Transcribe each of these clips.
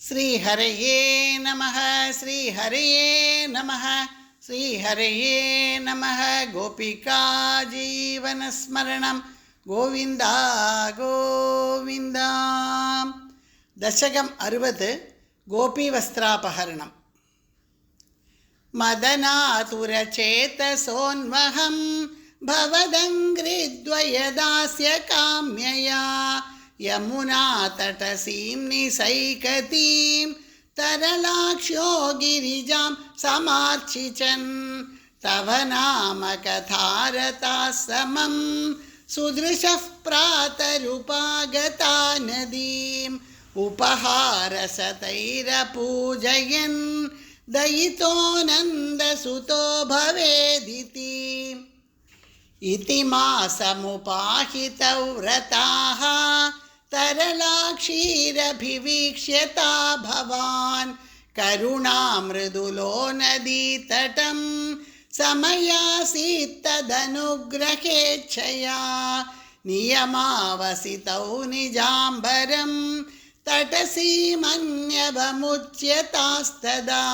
श्रीहरये नमः श्रीहरये नमः श्रीहरये नमः। गोपिका जीवनस्मरणं गोविन्द गोविन्द। दशकं 60 गोपीवस्त्रापहरणम्। मदनातुरचेतसोन्वहं भवदङ्घ्रिद्वयदास्य काम्यया यमुनातटसीं निसैकतीं तरलाक्ष्यो गिरिजां समार्चिचन् तव नाम कथारताः समं सुदृशः प्रातरुपागता नदीम् उपहारसतैरपूजयन् दयितो नन्दसुतो भवेदिति। इति मासमुपाहितौ व्रताः तरलाक्षीरभिवीक्ष्यता भवान् करुणामृदुलो नदीतटं समयासीत्तदनुग्रहेच्छया नियमावसितौ निजाम्बरं तटसीमन्यवमुच्यतास्तदा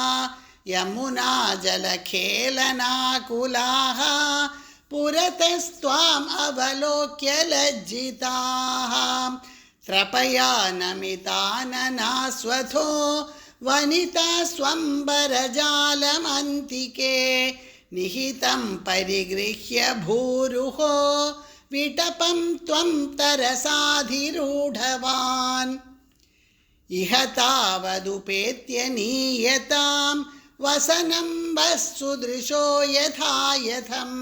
यमुना जलखेलनाकुलाः पुरतस्त्वाम् अवलोक्य लज्जिताः त्रपया नमिताननास्वथो वनिता स्वम्बरजालमन्तिके निहितं परिगृह्य भूरुहो विटपं त्वं तरसाधिरूढवान् इह तावदुपेत्य नीयतां वसनं वस्सुदृशो यथायथम्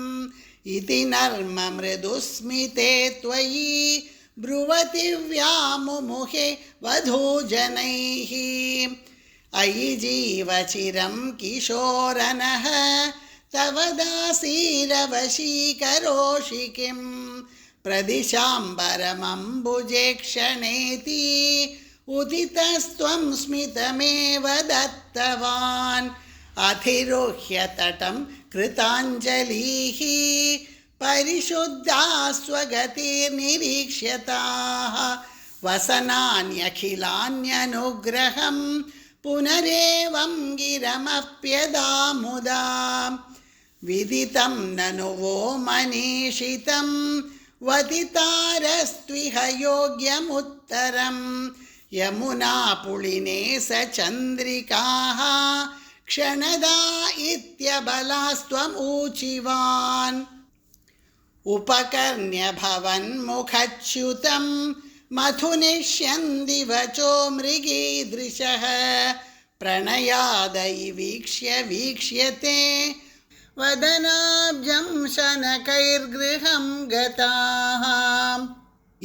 इति नर्म मृदुस्मिते त्वयि ब्रुवति व्यामुमुहे वधूजनैः। अयि जीवचिरं किशोरनः तव दासीरवशीकरोषि किं प्रदिशाम्बरमम्बुजे क्षणेति उदितस्त्वं स्मितमेव दत्तवान् अधिरोह्य तटं कृताञ्जलिः परिशुद्धा स्वगतिर्निरीक्ष्यताः वसनान्यखिलान्यनुग्रहं पुनरेवं गिरमप्यदामुदा विदितं ननु वो मनीषितं वदितारस्त्विह योग्यमुत्तरम् यमुना पुलिने स चन्द्रिकाः क्षणदा इत्यबलास्त्वमूचिवान् उपकर्ण्य भवन्मुखच्युतं मथुनिष्यन्दिवचो मृगीदृशः प्रणयादयि वीक्ष्य वीक्ष्यते वदनाब्जं शनकैर्गृहं गताः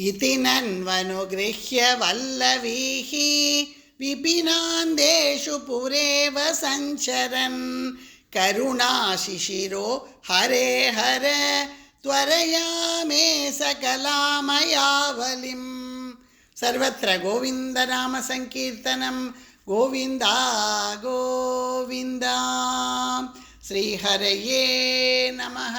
इति नन्वनुगृह्य वल्लवीः विपिनान्देषु पुरेव सञ्चरन् करुणाशिशिरो हरे हर त्वरया मे सकलामयावलिम्। सर्वत्र गोविन्दनाम संकीर्तनं गोविन्द गोविन्द। श्रीहरये नमः।